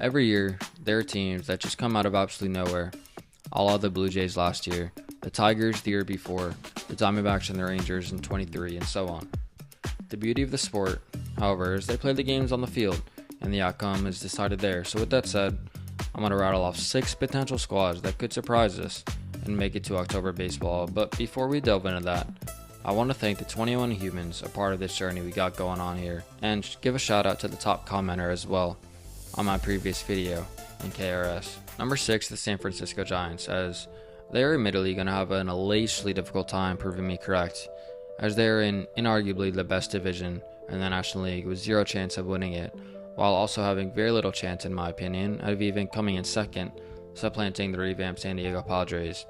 Every year, there are teams that just come out of absolutely nowhere. All of the Blue Jays last year, the Tigers the year before, the Diamondbacks and the Rangers in 23, and so on. The beauty of the sport, however, is they play the games on the field, and the outcome is decided there. So with that said, I'm going to rattle off 6 potential squads that could surprise us and make it to October baseball. But before we delve into that, I want to thank the 21 humans a part of this journey we got going on here, and give a shout out to the top commenter as well on my previous video in KRS. Number 6, the San Francisco Giants, as they are admittedly going to have an hellaciously difficult time proving me correct, as they are in inarguably the best division in the National League with zero chance of winning it, while also having very little chance, in my opinion, of even coming in second, supplanting the revamped San Diego Padres.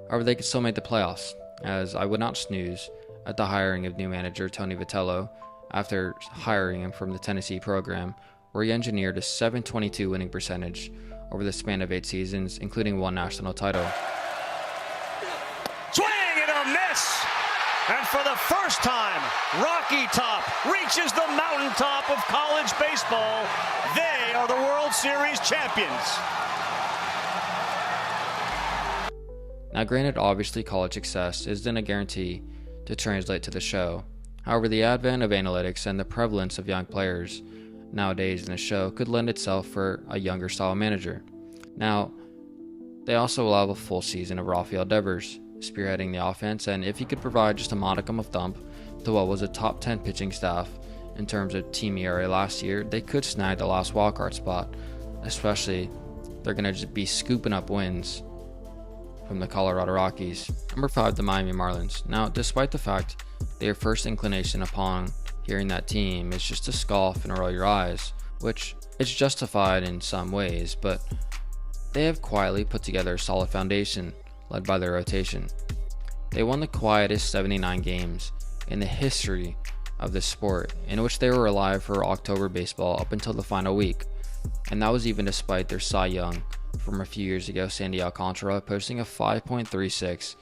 However, they could still make the playoffs, as I would not snooze at the hiring of new manager Tony Vitello after hiring him from the Tennessee program, where he engineered a .722 winning percentage over the span of 8 seasons, including 1 national title. Swing and a miss! And for the first time, Rocky Top reaches the mountaintop of college baseball. They are the World Series champions. Now granted, obviously college success isn't a guarantee to translate to the show. However, the advent of analytics and the prevalence of young players nowadays in the show could lend itself for a younger style manager. Now, they also will have a full season of Rafael Devers spearheading the offense, and if he could provide just a modicum of thump to what was a top 10 pitching staff in terms of team ERA last year, they could snag the last wildcard spot, especially they're going to just be scooping up wins from the Colorado Rockies. Number 5, the Miami Marlins. Now, despite the fact their first inclination upon hearing that team is just to scoff and roll your eyes, which is justified in some ways, but they have quietly put together a solid foundation led by their rotation. They won the quietest 79 games in the history of this sport, in which they were alive for October baseball up until the final week, and that was even despite their Cy Young from a few years ago, Sandy Alcantara, posting a 5.36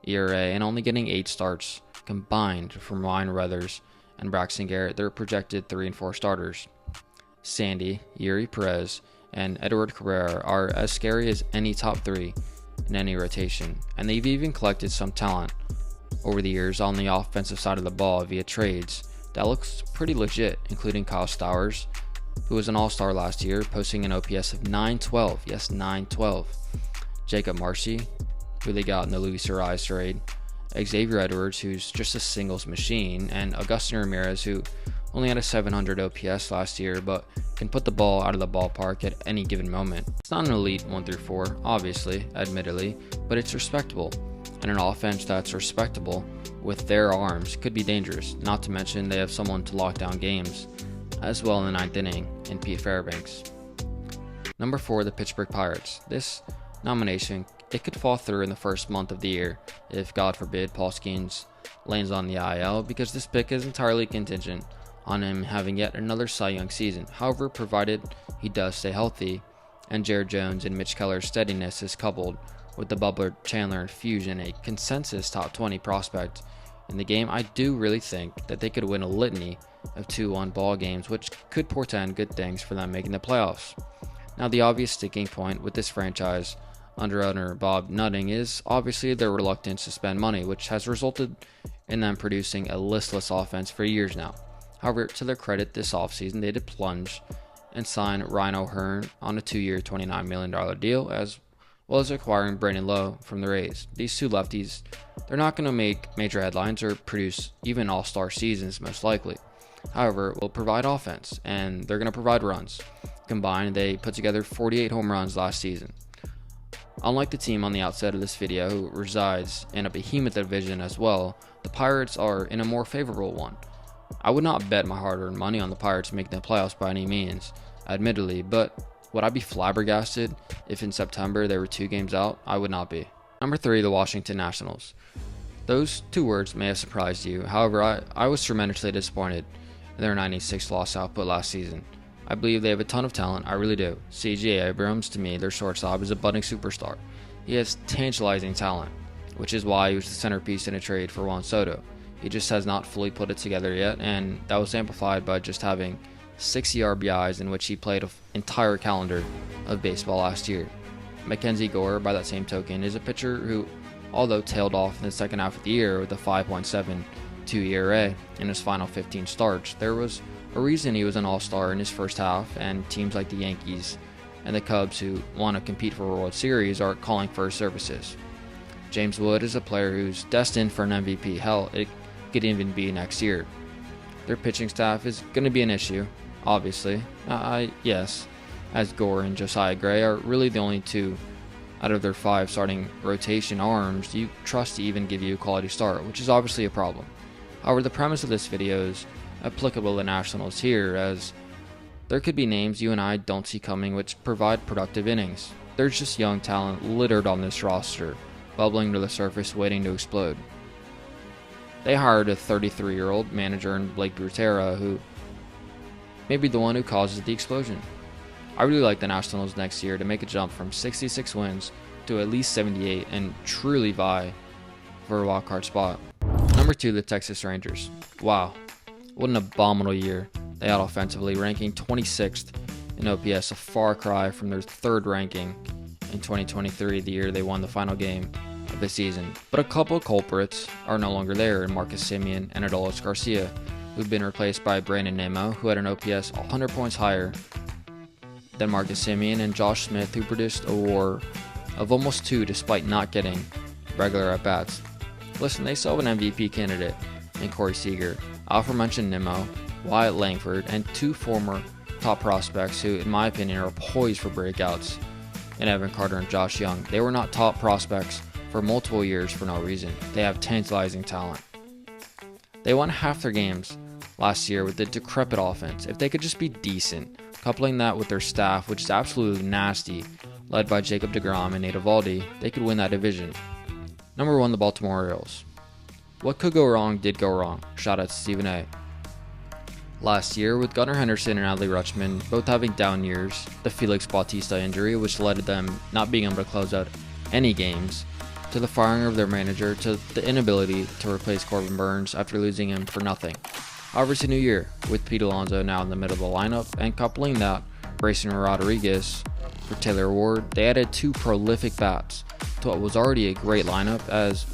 ERA and only getting 8 starts combined from Ryan Weathers and Braxton Garrett, their projected 3 and 4 starters. Sandy, Yuri Perez, and Edward Cabrera are as scary as any top 3 in any rotation, and they've even collected some talent over the years on the offensive side of the ball via trades that looks pretty legit, including Kyle Stowers, who was an all-star last year, posting an OPS of 912, yes, 912. Jacob Marcy, who they got in the Luis Ariz trade, Xavier Edwards, who's just a singles machine, and Augustin Ramirez, who only had a 700 OPS last year, but can put the ball out of the ballpark at any given moment. It's not an elite 1 through 4, obviously, admittedly, but it's respectable, and an offense that's respectable with their arms could be dangerous, not to mention they have someone to lock down games as well in the 9th inning in Pete Fairbanks. Number 4, the Pittsburgh Pirates. This nomination, it could fall through in the first month of the year if, God forbid, Paul Skeens lands on the IL, because this pick is entirely contingent on him having yet another Cy Young season. However, provided he does stay healthy and Jared Jones and Mitch Keller's steadiness is coupled with the Bubba Chandler infusion, a consensus top 20 prospect in the game, I do really think that they could win a litany of 2-1 ball games, which could portend good things for them making the playoffs. Now, the obvious sticking point with this franchise under owner Bob Nutting is obviously their reluctance to spend money, which has resulted in them producing a listless offense for years now. However, to their credit, this offseason they did plunge and sign Ryan O'Hearn on a 2-year, $29 million deal, as well as acquiring Brandon Lowe from the Rays. These two lefties, they're not going to make major headlines or produce even all-star seasons most likely. However, will provide offense, and they're going to provide runs. Combined, they put together 48 home runs last season. Unlike the team on the outset of this video, who resides in a behemoth division as well, the Pirates are in a more favorable one. I would not bet my hard-earned money on the Pirates making the playoffs by any means, admittedly, but would I be flabbergasted if in September they were 2 games out? I would not be. Number 3, the Washington Nationals. Those 2 words may have surprised you. However, I was tremendously disappointed in their 96 loss output last season. I believe they have a ton of talent, I really do. C.J. Abrams, to me, their shortstop, is a budding superstar. He has tantalizing talent, which is why he was the centerpiece in a trade for Juan Soto. He just has not fully put it together yet, and that was amplified by just having 60 RBIs, in which he played an entire calendar of baseball last year. Mackenzie Gore, by that same token, is a pitcher who, although tailed off in the second half of the year with a 5.72 ERA in his final 15 starts, there was a reason he was an all-star in his first half, and teams like the Yankees and the Cubs, who want to compete for a World Series, are calling for his services. James Wood is a player who's destined for an MVP. Hell, it could even be next year. Their pitching staff is going to be an issue, obviously. Yes, as Gore and Josiah Gray are really the only two out of their 5 starting rotation arms you trust to even give you a quality start, which is obviously a problem. However, the premise of this video is applicable to Nationals here, as there could be names you and I don't see coming which provide productive innings. There's just young talent littered on this roster, bubbling to the surface waiting to explode. They hired a 33-year-old manager in Blake Butera, who may be the one who causes the explosion. I really like the Nationals next year to make a jump from 66 wins to at least 78 and truly vie for a wildcard spot. Number 2, the Texas Rangers. Wow, what an abominable year they had offensively, ranking 26th in OPS, a far cry from their 3rd ranking in 2023, the year they won the final game of the season. But a couple of culprits are no longer there in Marcus Semien and Adolis Garcia, who've been replaced by Brandon Nimmo, who had an OPS 100 points higher than Marcus Semien, and Josh Smith, who produced a WAR of almost 2 despite not getting regular at-bats. Listen, they still have an MVP candidate in Corey Seager, aforementioned Nimmo, Wyatt Langford, and 2 former top prospects who, in my opinion, are poised for breakouts in Evan Carter and Josh Young. They were not top prospects for multiple years for no reason. They have tantalizing talent. They won half their games last year with a decrepit offense. If they could just be decent, coupling that with their staff, which is absolutely nasty, led by Jacob deGrom and Nate Eovaldi, they could win that division. Number 1, the Baltimore Orioles. What could go wrong did go wrong. Shout out to Stephen A. Last year, with Gunnar Henderson and Adley Rutschman both having down years, the Felix Bautista injury, which led to them not being able to close out any games, to the firing of their manager, to the inability to replace Corbin Burns after losing him for nothing. However, it's a new year, with Pete Alonso now in the middle of the lineup, and coupling that, Grayson Rodriguez for Taylor Ward, they added 2 prolific bats to what was already a great lineup,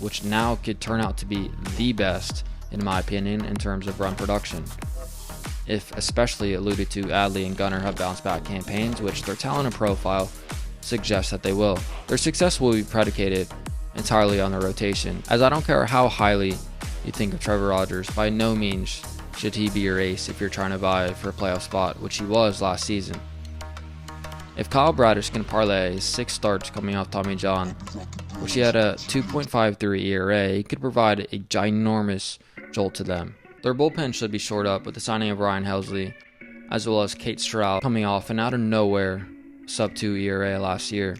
which now could turn out to be the best, in my opinion, in terms of run production. If especially alluded to, Adley and Gunnar have bounced back campaigns, which their talent and profile suggests that they will. Their success will be predicated entirely on their rotation, as I don't care how highly you think of Trevor Rogers, by no means should he be your ace if you're trying to vie for a playoff spot, which he was last season. If Kyle Bradish can parlay his 6 starts coming off Tommy John, which he had a 2.53 ERA, he could provide a ginormous jolt to them. Their bullpen should be shored up with the signing of Ryan Helsley, as well as Kate Stroud coming off an out of nowhere sub-2 ERA last year.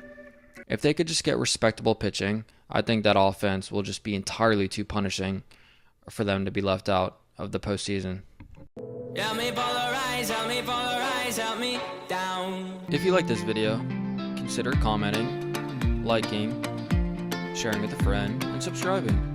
If they could just get respectable pitching, I think that offense will just be entirely too punishing for them to be left out of the postseason. If you like this video, consider commenting, liking, sharing with a friend, and subscribing.